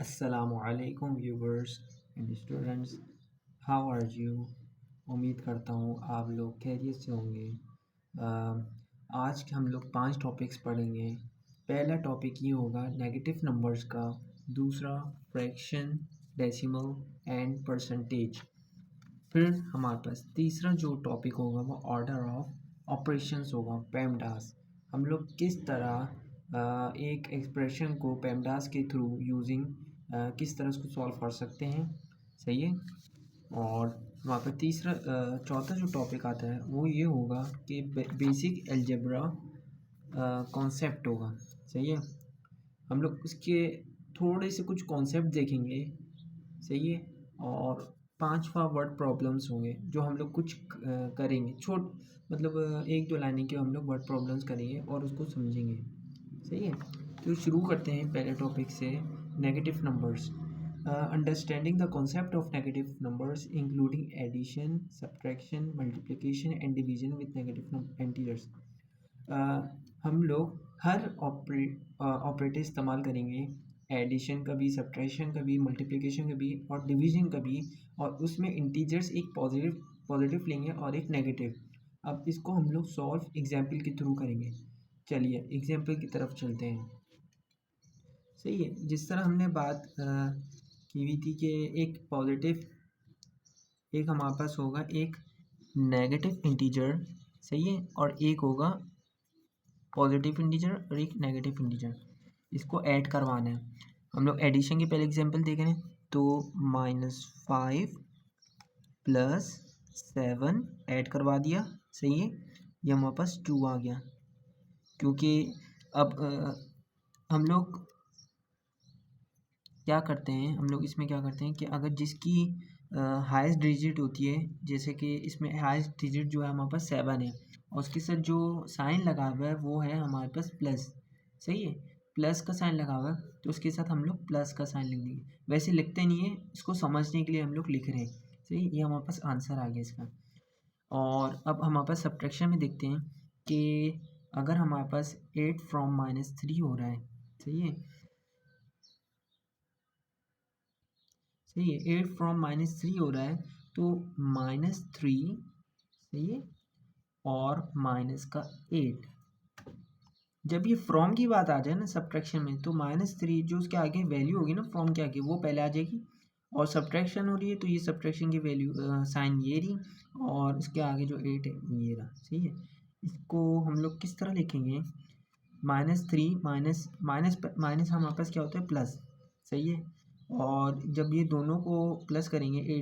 अस्सलामुअलैकुम viewers and students, how are you. उम्मीद करता हूँ आप लोग खैरियत से होंगे। आज हम लोग 5 टॉपिक्स पढ़ेंगे। पहला टॉपिक ये होगा नेगेटिव नंबर्स का, दूसरा फ्रैक्शन, डेसिमल एंड परसेंटेज। फिर हमारे पास तीसरा जो टॉपिक होगा वो ऑर्डर ऑफ ऑपरेशंस होगा, पेमडास। हम लोग किस तरह एक एक्सप्रेशन को पेमडास के थ्रू यूजिंग किस तरह उसको सॉल्व कर सकते हैं। सही है। और वहाँ पर चौथा जो टॉपिक आता है वो ये होगा कि बेसिक अलजेब्रा कॉन्सेप्ट होगा। सही है। हम लोग उसके थोड़े से कुछ कॉन्सेप्ट देखेंगे। सही है। और 5वां वर्ड प्रॉब्लम्स होंगे जो हम लोग कुछ करेंगे, मतलब 1-2 लाइनें के हम लोग वर्ड प्रॉब्लम्स करेंगे और उसको समझेंगे। सही है। तो शुरू करते हैं पहले टॉपिक से, negative numbers. Understanding the concept of negative numbers including addition, subtraction, multiplication and division with negative integers. हम लोग हर ऑपरेटर इस्तेमाल करेंगे, एडिशन का भी, सब्ट्रैक्शन का भी, मल्टीप्लिकेशन का भी और डिवीजन का भी, और उसमें इंटीजर्स एक पॉजिटिव लेंगे और एक नेगेटिव। अब इसको हम लोग सॉल्व एग्जाम्पल के थ्रू करेंगे। चलिए एग्जाम्पल की तरफ चलते हैं। सही है। जिस तरह हमने बात की हुई थी कि एक हमारे पास होगा एक नेगेटिव इंटीजर। सही है। और एक होगा पॉजिटिव इंटीजर और एक नेगेटिव इंटीजर। इसको ऐड करवाना है। हम लोग एडिशन के पहले एग्जांपल देख रहे हैं, तो -5 + 7 ऐड करवा दिया। सही है। ये हमारे पास 2 आ गया। क्योंकि अब हम लोग क्या करते हैं, हम लोग इसमें क्या करते हैं कि अगर जिसकी हाईएस्ट डिजिट होती है, जैसे कि इसमें हाईएस्ट डिजिट जो है हमारे पास 7 है और उसके साथ जो साइन लगा हुआ है वो है हमारे पास प्लस। सही है। प्लस का साइन लगा हुआ है तो उसके साथ हम लोग प्लस का साइन लिख देंगे। वैसे लिखते नहीं है, इसको समझने के लिए हम लोग लिख रहे हैं। सही। ये हमारे पास आंसर आ गया इसका। और अब हमारे पास सब्ट्रैक्शन में देखते हैं कि अगर हमारे पास 8 फ्रॉम -3 हो रहा है। सही है। सही है। 8 फ्रॉम -3 हो रहा है तो -3। सही है। और माइनस का 8। जब ये फ्रॉम की बात आ जाए ना सब्ट्रैक्शन में, तो -3 जो उसके आगे वैल्यू होगी ना फ्रॉम के आगे, वो पहले आ जाएगी। और सब्ट्रैक्शन हो रही है तो ये सब्ट्रैक्शन की वैल्यू साइन ये रही, और इसके आगे जो 8 है ये रहा। सही है। इसको हम लोग किस तरह लिखेंगे, -3 माइनस माइनस माइनस हमारे पास क्या होता है, प्लस। सही है। और जब ये दोनों को प्लस करेंगे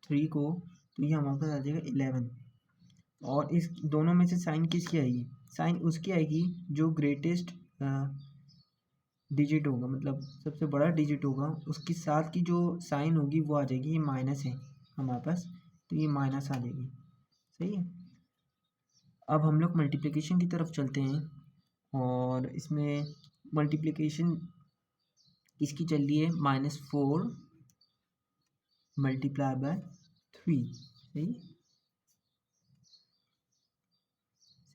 3 को, तो ये हमारे पास आ जाएगा 11। और इस दोनों में से साइन किसकी आएगी, साइन उसकी आएगी जो ग्रेटेस्ट डिजिट होगा, मतलब सबसे बड़ा डिजिट होगा, उसके साथ की जो साइन होगी वो आ जाएगी। ये माइनस है हमारे पास, तो ये माइनस आ जाएगी। सही है। अब हम लोग मल्टीप्लिकेशन की तरफ चलते हैं, और इसमें मल्टीप्लिकेशन किसकी चल रही है, -4 × 3। सही।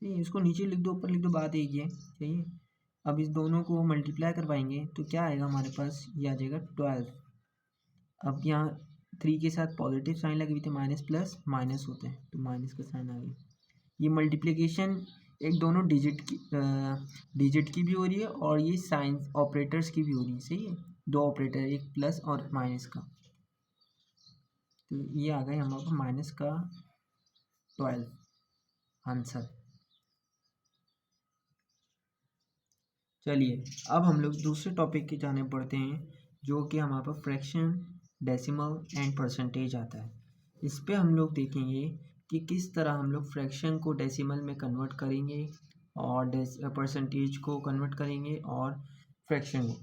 सही है। इसको नीचे लिख दो, ऊपर लिख दो, बात एक ही है। सही है। अब इस दोनों को मल्टीप्लाई करवाएंगे तो क्या आएगा हमारे पास, ये आ जाएगा 12। अब यहाँ 3 के साथ पॉजिटिव साइन लगी हुई थी, माइनस प्लस माइनस होते हैं तो माइनस का साइन आ गया। ये मल्टीप्लिकेशन एक दोनों डिजिट की भी हो रही है और ये साइन ऑपरेटर्स की भी हो रही है। सही है। 2 ऑपरेटर, एक प्लस और माइनस का, तो ये आ गया हमारे पास -12 आंसर। चलिए अब हम लोग दूसरे टॉपिक की जाने पढ़ते हैं, जो कि हमारे पास फ्रैक्शन, डेसिमल एंड परसेंटेज आता है। इस पे हम लोग देखेंगे कि किस तरह हम लोग फ्रैक्शन को डेसिमल में कन्वर्ट करेंगे और परसेंटेज को कन्वर्ट करेंगे और फ्रैक्शन को।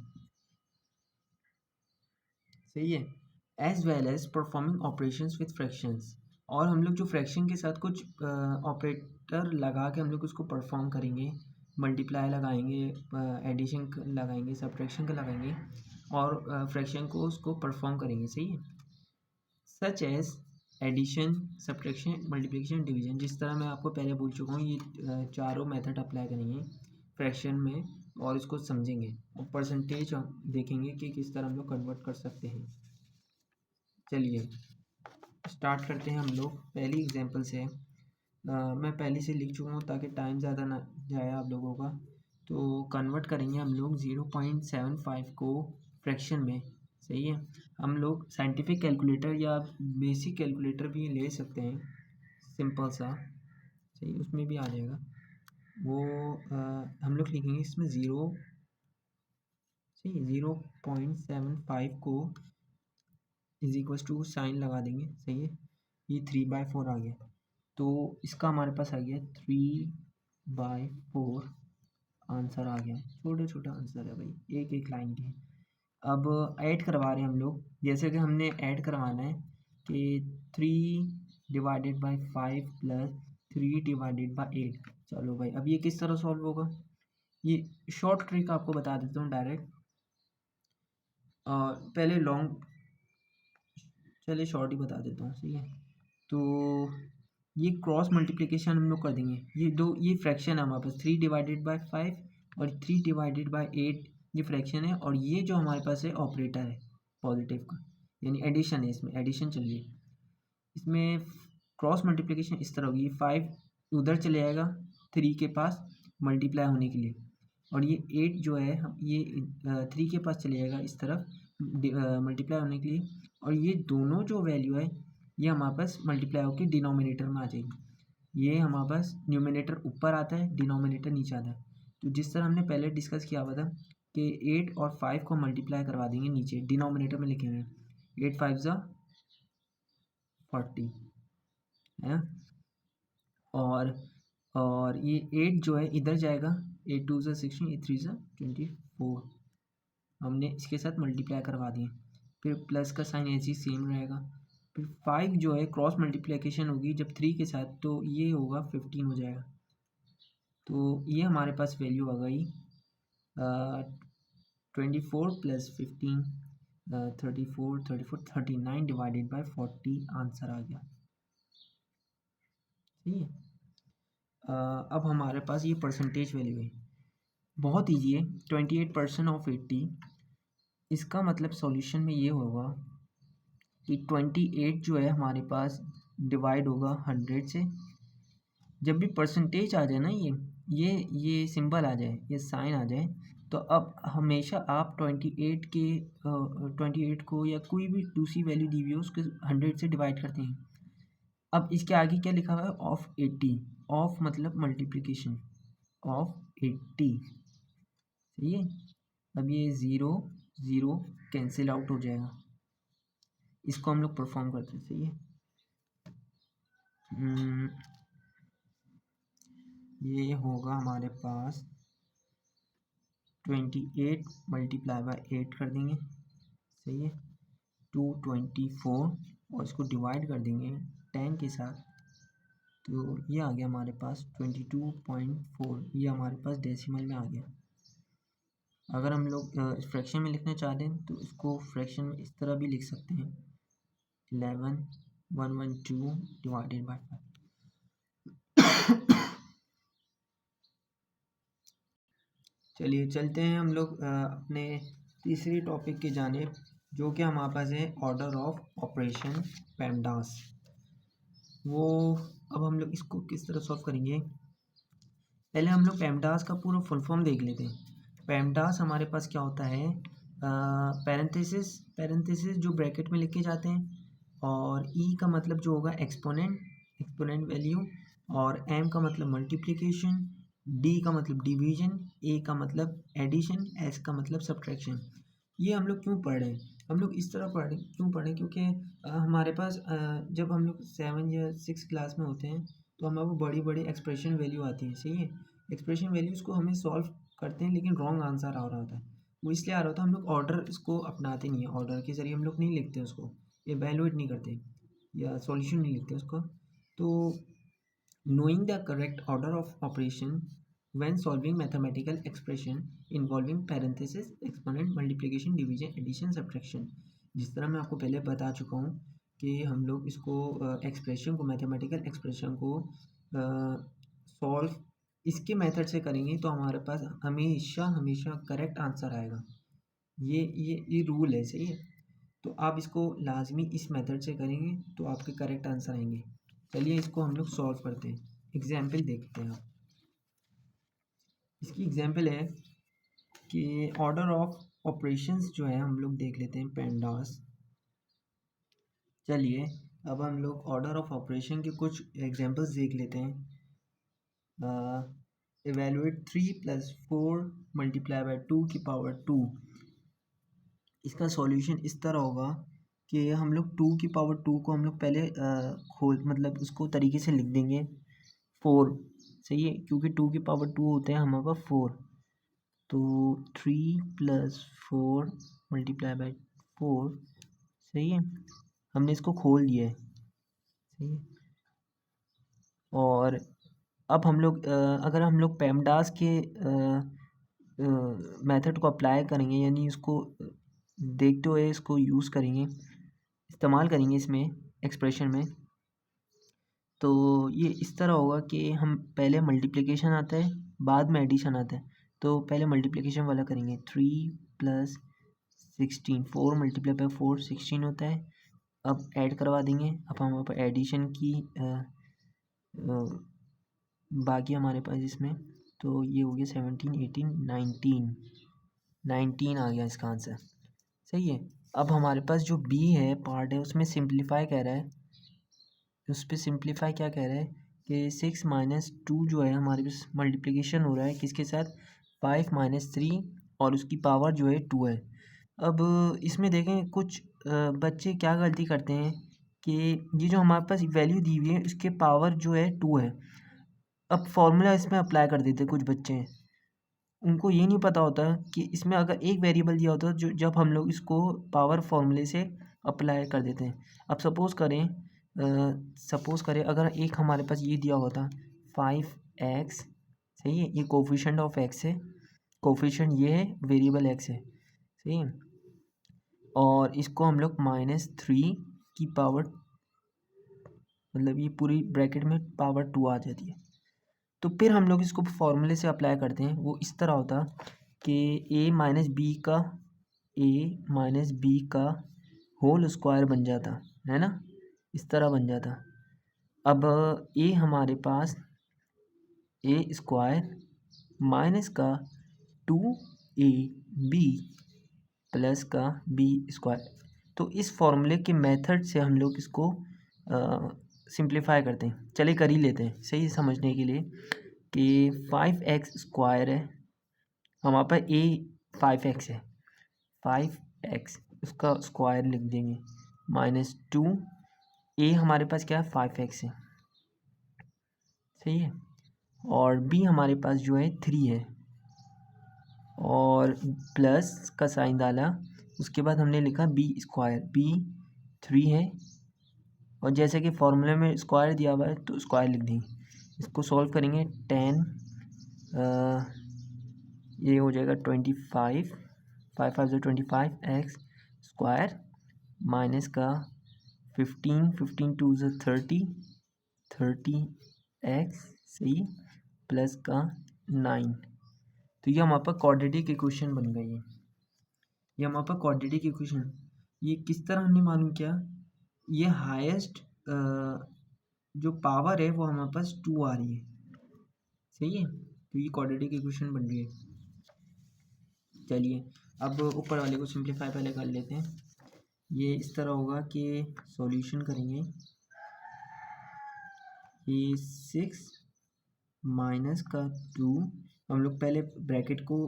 सही है। As well as performing operations with fractions. और हम लोग जो फ्रैक्शन के साथ कुछ ऑपरेटर लगा के हम लोग उसको परफॉर्म करेंगे, मल्टीप्लाई लगाएंगे, एडिशन लगाएंगे, सब्ट्रैक्शन का लगाएंगे, और फ्रैक्शन को उसको परफॉर्म करेंगे। सही है। Such as addition, subtraction, multiplication, division. जिस तरह मैं आपको पहले बोल चुका हूँ, ये चारों मेथड अप्लाई करेंगे फ्रैक्शन में, और इसको समझेंगे और परसेंटेज हम देखेंगे कि किस तरह हम लोग कन्वर्ट कर सकते हैं। चलिए स्टार्ट करते हैं हम लोग पहली एग्जांपल से। मैं पहले से लिख चुका हूँ ताकि टाइम ज़्यादा ना जाए आप लोगों का। तो कन्वर्ट करेंगे हम लोग 0.75 को फ्रैक्शन में। सही है, हम लोग साइंटिफिक कैलकुलेटर या बेसिक कैलकुलेटर भी ले सकते हैं, सिंपल सा। सही, उसमें भी आ जाएगा वो। हम लोग लिखेंगे इसमें 0.75 को इज इक्वल टू साइन लगा देंगे। सही है, ये 3/4 आ गया, तो इसका हमारे पास आ गया 3/4 आंसर आ गया। छोटा छोटा आंसर है भाई, एक एक लाइन के। अब ऐड करवा रहे हैं हम लोग, जैसे कि हमने ऐड करवाना है कि 3/5 प्लस 3/8। चलो भाई, अब ये किस तरह सॉल्व होगा, ये शॉर्ट ट्रिक आपको बता देता हूँ डायरेक्ट। पहले लॉन्ग, चलिए शॉर्ट ही बता देता हूँ। सही है, तो ये क्रॉस मल्टीप्लिकेशन हम लोग कर देंगे। ये फ्रैक्शन है हमारे पास, 3/5 और 3/8 ये फ्रैक्शन है, और ये जो हमारे पास है ऑपरेटर है पॉजिटिव का, यानी एडिशन है, इसमें एडिशन चल रही है। इसमें क्रॉस मल्टीप्लिकेशन इस तरह होगी, 5 उधर चले जाएगा 3 के पास मल्टीप्लाई होने के लिए, और ये 8 जो है ये 3 के पास चले जाएगा इस तरफ मल्टीप्लाई होने के लिए, और ये दोनों जो वैल्यू है ये हमारे पास मल्टीप्लाई होकर डिनोमिनेटर में आ जाएगी। ये हमारे पास न्यूमिनेटर ऊपर आता है, डिनोमिनेटर नीचे आता है। तो जिस तरह हमने पहले डिस्कस किया हुआ था कि 8 और 5 को मल्टीप्लाई करवा देंगे नीचे, डिनोमिनेटर में लिखेंगे 8 5 ज़ा 40 है, और ये 8 जो है इधर जाएगा, 8 2 ज़ा 16, 8 3 ज़ा 24, हमने इसके साथ मल्टीप्लाई करवा दिए। फिर प्लस का साइन ऐसे ही सेम रहेगा। फिर 5 जो है क्रॉस मल्टीप्लिकेशन होगी जब 3 के साथ, तो ये होगा 15 हो जाएगा। तो ये हमारे पास वैल्यू आ गई 24 प्लस 15 34 39/40 आंसर आ गया। ठीक है, अब हमारे पास ये परसेंटेज वैल्यू है, बहुत ईजी है। 28% ऑफ 80, इसका मतलब सॉल्यूशन में ये होगा कि 28 जो है हमारे पास डिवाइड होगा 100 से। जब भी परसेंटेज आ जाए ना, ये सिंबल आ जाए, ये साइन आ जाए, तो अब हमेशा आप 28 को या कोई भी दूसरी वैल्यू दी हुई हो उसके 100 से डिवाइड करते हैं। अब इसके आगे क्या लिखा हुआ है, ऑफ 80, ऑफ मतलब मल्टीप्लिकेशन ऑफ 80। सही है, अब ये 0 0 कैंसिल आउट हो जाएगा, इसको हम लोग परफॉर्म करते हैं। सही है, ये होगा हमारे पास 28 मल्टीप्लाई बाय 8 कर देंगे। सही है, 224, और इसको डिवाइड कर देंगे 10 के साथ, तो ये आ गया हमारे पास 22.4। ये हमारे पास डेसिमल में आ गया। अगर हम लोग फ्रैक्शन में लिखना चाहते हैं तो इसको फ्रैक्शन में इस तरह भी लिख सकते हैं, 11,112 डिवाइडेड बाय 5। चलिए चलते हैं हम लोग अपने तीसरी टॉपिक की जानिब, जो कि हमारे पास है ऑर्डर ऑफ ऑपरेशन पेमडास। वो अब हम लोग इसको किस तरह सॉल्व करेंगे, पहले हम लोग पेमडास का पूरा फुल फॉर्म देख लेते हैं। पेमडास हमारे पास क्या होता है, पैरेंथेसिस जो ब्रैकेट में लिखे जाते हैं, और ई का मतलब जो होगा एक्सपोनेंट वैल्यू, और एम का मतलब मल्टीप्लिकेशन, डी का मतलब डिवीजन, ए का मतलब एडिशन, एस का मतलब सब्ट्रैक्शन। ये हम लोग क्यों पढ़ रहे हैं, हम लोग इस तरह क्यों पढ़ रहे हैं, क्योंकि हमारे पास जब हम लोग 7 या 6 क्लास में होते हैं तो हमारे को बड़ी बड़ी एक्सप्रेशन वैल्यू आती है। सही है, एक्सप्रेशन वैल्यूज़ को हमें सॉल्व करते हैं लेकिन रॉन्ग आंसर आ रहा होता है। वो इसलिए आ रहा होता है, हम लोग ऑर्डर इसको अपनाते नहीं है, ऑर्डर के ज़रिए हम लोग नहीं लिखते उसको, एवेलुएट नहीं करते या सॉल्यूशन नहीं लिखते उसको। तो knowing the correct order of operation when solving mathematical expression involving parenthesis, exponent, multiplication, division, addition, subtraction, जिस तरह मैं आपको पहले बता चुका हूँ कि हम लोग इसको एक्सप्रेशन को, मैथमेटिकल एक्सप्रेशन को सॉल्व इसके मेथड से करेंगे तो हमारे पास हमेशा हमेशा करेक्ट आंसर आएगा। ये रूल है, सही है। तो आप इसको लाजमी इस मेथड से करेंगे तो आपके करेक्ट आंसर आएंगे। चलिए इसको हम लोग सॉल्व करते हैं, एग्जाम्पल देखते हैं। आप इसकी एग्जाम्पल है कि ऑर्डर ऑफ ऑपरेशंस जो है हम लोग देख लेते हैं पेंडास। चलिए अब हम लोग ऑर्डर ऑफ ऑपरेशन के कुछ एग्जांपल्स देख लेते हैं। इवेलुएट 3 + 4 × 2⁻²। इसका सॉल्यूशन इस तरह होगा कि हम लोग 2⁻² को हम लोग पहले मतलब उसको तरीके से लिख देंगे 4, सही है, क्योंकि 2⁻² होते हैं हमारे पास 4। तो 3 + 4 × 4, सही है, हमने इसको खोल दिया है, सही है। और अब हम लोग अगर हम लोग पेमडास के मेथड को अप्लाई करेंगे, यानी इसको देखते हुए इसको यूज़ करेंगे, इस्तेमाल करेंगे इसमें एक्सप्रेशन में, तो ये इस तरह होगा कि हम पहले मल्टीप्लिकेशन आता है, बाद में एडिशन आता है। तो पहले मल्टीप्लिकेशन वाला करेंगे, 3 + 16, 4 × 4 16 होता है। अब ऐड करवा देंगे। अब हम पर एडिशन की बाकी हमारे पास इसमें, तो ये हो गया 17 18 19 आ गया इसका आंसर, सही है। अब हमारे पास जो बी है पार्ट है उसमें सिंप्लीफाई कह रहा है, उस पर सिंप्लीफाई क्या कह रहा है कि 6 - 2 जो है हमारे पास मल्टीप्लिकेशन हो रहा है किसके साथ, 5 - 3 और उसकी पावर जो है 2 है। अब इसमें देखें कुछ बच्चे क्या गलती करते हैं कि ये जो हमारे पास वैल्यू दी हुई है इसके पावर जो है 2 है। अब फॉर्मूला इसमें अप्लाई कर देते कुछ बच्चे हैं, उनको ये नहीं पता होता कि इसमें अगर एक वेरिएबल दिया होता है जो जब हम लोग इसको पावर फॉर्मूले से अप्लाई कर देते हैं। अब सपोज़ करें अगर एक हमारे पास ये दिया होता 5x, सही है, ये कोफिशिएंट ऑफ x है, कोफिशिएंट ये है, वेरिएबल x है, सही है, और इसको हम लोग -3 की पावर, मतलब ये पूरी ब्रैकेट में पावर 2 आ जाती है। तो फिर हम लोग इसको फॉर्मूले से अप्लाई करते हैं, वो इस तरह होता कि a - b का होल स्क्वायर बन जाता है ना, इस तरह बन जाता। अब a हमारे पास a² माइनस का 2ab प्लस का b²। तो इस फॉर्मूले के मेथड से हम लोग इसको सिंप्लीफाई करते हैं। चलिए कर ही लेते हैं सही समझने के लिए कि 5x² है हमारे पास, a 5x है, 5x उसका स्क्वायर लिख देंगे -2, a हमारे पास क्या है 5x है, सही है, और b हमारे पास जो है 3 है, और प्लस का साइन डाला, उसके बाद हमने लिखा b², b 3 है, और जैसे कि फॉर्मूले में स्क्वायर दिया हुआ है तो स्क्वायर लिख देंगे। इसको सॉल्व करेंगे 10 ये हो जाएगा 25, 5 5 जो 25x² माइनस का 15 15 2 जो 30x, सही, प्लस का 9। तो ये हमारे पास क्वाड्रेटिक इक्वेशन बन गई है। ये हमारे पास क्वाड्रेटिक इक्वेशन, ये किस तरह हमने मालूम किया, ये हाईएस्ट जो पावर है वो हमारे पास 2 आ रही है, सही है, तो ये क्वाड्रेटिक इक्वेशन बन रही है। चलिए अब ऊपर वाले को सिंप्लीफाई पहले कर लेते हैं। ये इस तरह होगा कि सॉल्यूशन करेंगे कि 6 माइनस का 2, हम लोग पहले ब्रैकेट को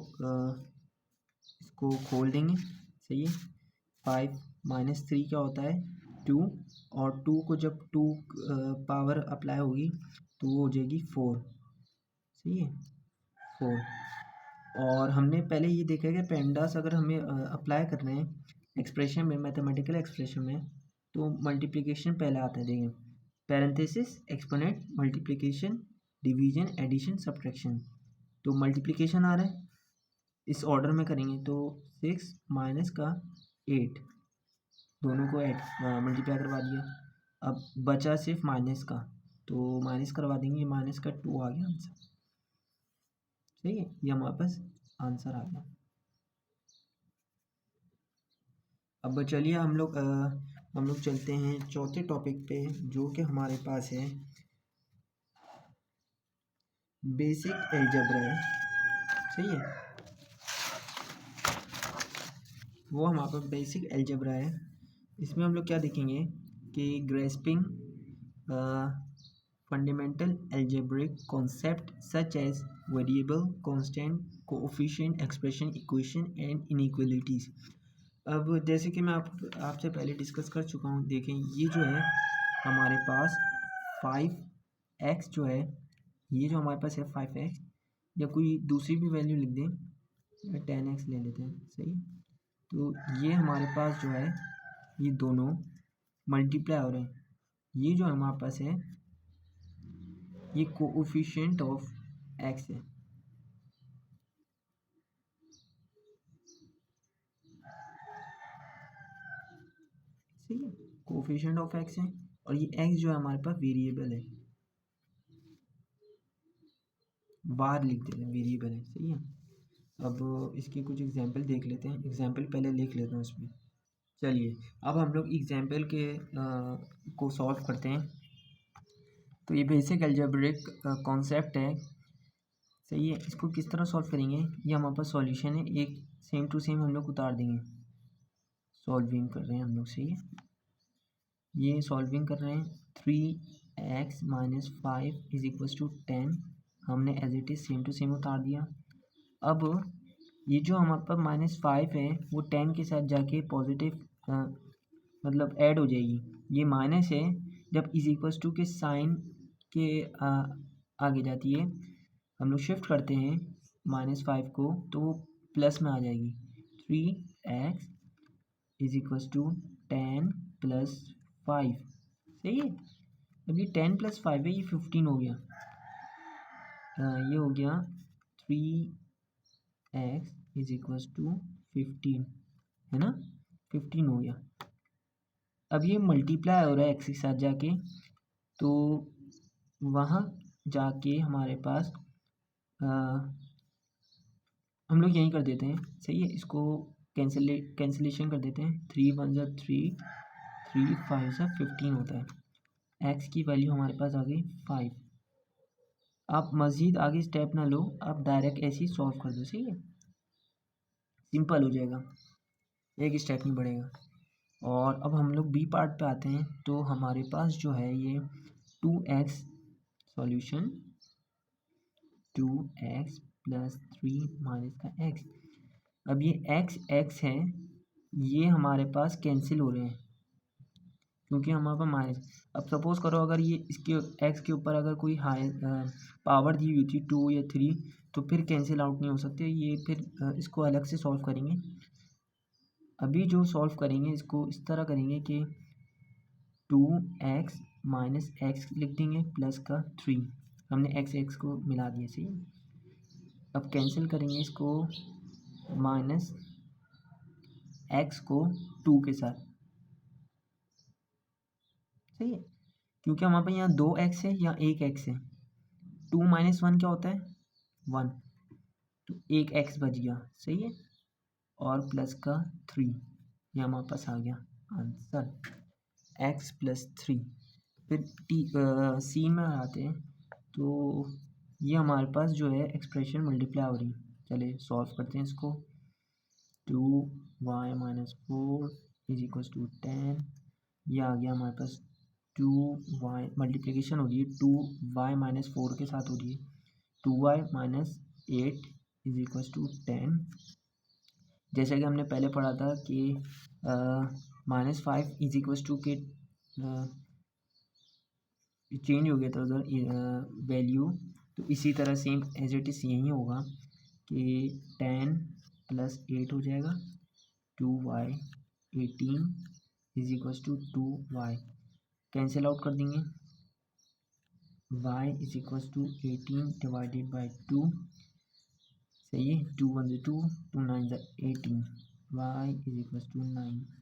इसको खोल देंगे, सही है, 5 - 3 क्या होता है 2, और 2 को जब 2 पावर अप्लाई होगी तो वो हो जाएगी 4, सही है, 4। और हमने पहले ये देखा है कि पेंडास अगर हमें अप्लाई करना है एक्सप्रेशन में, मैथमेटिकल एक्सप्रेशन में, तो मल्टीप्लिकेशन पहले आता है, देखें, parenthesis exponent multiplication division addition subtraction. तो मल्टीप्लिकेशन आ रहा है, इस ऑर्डर में करेंगे तो 6 माइनस का 8, दोनों को मल्टीप्लाई करवा दिया। अब बचा सिर्फ माइनस का, तो माइनस करवा देंगे, माइनस का 2 आ गया आंसर। सही है, ये हमारे पास आंसर आ गया। अब चलिए हम लोग चलते हैं चौथे टॉपिक पे, जो कि हमारे पास है बेसिक अलजेब्रा है। सही है, वो हमारे पास बेसिक अलजेब्रा है। इसमें हम लोग क्या देखेंगे कि grasping fundamental algebraic concept such as variable, constant, coefficient, expression, equation and inequalities. अब जैसे कि मैं आपसे पहले डिस्कस कर चुका हूँ, देखें ये जो है हमारे पास 5x जो है, ये जो हमारे पास है 5x, या कोई दूसरी भी वैल्यू लिख दें, 10x ले लेते हैं। सही, तो ये हमारे पास जो है ये दोनों मल्टीप्लाई हो रहे हैं। ये जो हमारे पास है ये कोएफिशिएंट ऑफ x है। सही है, कोएफिशिएंट ऑफ x है, और ये x जो है हमारे पास वेरिएबल है, बाहर लिख देते हैं वेरिएबल है। सही है, अब इसकी कुछ एग्जांपल देख लेते हैं। एग्जांपल पहले लिख लेते हैं उसमें। चलिए अब हम लोग एग्जांपल के को सॉल्व करते हैं। तो ये बेसिक अलजेब्रिक कॉन्सेप्ट है। सही है, इसको किस तरह सॉल्व करेंगे, ये हमारे पास सॉल्यूशन है, एक सेम टू सेम हम लोग उतार देंगे। सॉल्विंग कर रहे हैं हम लोग। सही है, ये सॉल्विंग कर रहे हैं। 3x minus 5 is equal to 10, हमने as it is same to same उतार दिया। अब ये जो हमारे पास -5 है वो 10 के साथ जाके पॉजिटिव मतलब ऐड हो जाएगी। ये माइनस है, जब इज इक्वल टू के साइन के आगे जाती है, हम लोग शिफ्ट करते हैं -5 को, तो वो प्लस में आ जाएगी। 3x is equal to 10 plus 5। सही है, अब ये 10 प्लस 5 है, ये 15 हो गया। ये हो गया 3x इज इक्वल टू 15, है ना, 15 हो गया। अब ये मल्टीप्लाई हो रहा है एक्स के साथ जाके, तो वहाँ जाके हमारे पास हम लोग यहीं कर देते हैं। सही है, इसको कैंसिलेशन कर देते हैं। 3 1 जा 3, 3 5 जा 15 होता है। एक्स की वैल्यू हमारे पास आ गई 5। आप मज़ीद आगे स्टेप ना लो, आप डायरेक्ट ऐसे ही सॉल्व कर दो। सही है, सिंपल हो जाएगा, एक स्टेप नहीं बढ़ेगा। और अब हम लोग बी पार्ट पे आते हैं। तो हमारे पास जो है ये 2x solution 2x plus 3 minus का x। अब ये x है, ये हमारे पास कैंसिल हो रहे हैं क्योंकि हमारे पास माइनस। अब सपोज़ करो अगर ये इसके x के ऊपर अगर कोई हाई पावर दी हुई थी 2 या 3, तो फिर कैंसिल आउट नहीं हो सकते ये। फिर इसको अलग से सॉल्व करेंगे। अभी जो सॉल्व करेंगे इसको इस तरह करेंगे कि 2x माइनस एक्स लिख देंगे प्लस का 3, हमने x को मिला दिया। सही, अब कैंसिल करेंगे इसको माइनस एक्स को 2 के साथ। सही है, क्योंकि हमारे पास यहाँ 2x है, यहाँ 1x है। 2 माइनस 1 क्या होता है, 1, तो 1x बच गया। सही है, और प्लस का 3, ये हमारे पास आ गया आंसर, x प्लस 3। फिर सी में आते हैं, तो ये हमारे पास जो है एक्सप्रेशन मल्टीप्लाई हो रही है। चलिए सॉल्व करते हैं इसको। 2y minus 4 is equal to 10, ये आ गया हमारे पास 2y, मल्टीप्लिकेशन हो रही है 2y माइनस 4 के साथ हो रही है। 2y minus 8 is equal to 10। जैसा कि हमने पहले पढ़ा था कि -5 इज इक्वल टू के चेंज हो गया था उधर वैल्यू, तो इसी तरह सेम एज इट इज़ यही होगा कि 10 प्लस 8 हो जाएगा 2y, 18 is equal to 2y, cancel out कर देंगे। y is equal to 18 divided by 2। सही है, 2 1 2, 2 9 18, y इज इक्वल टू 9।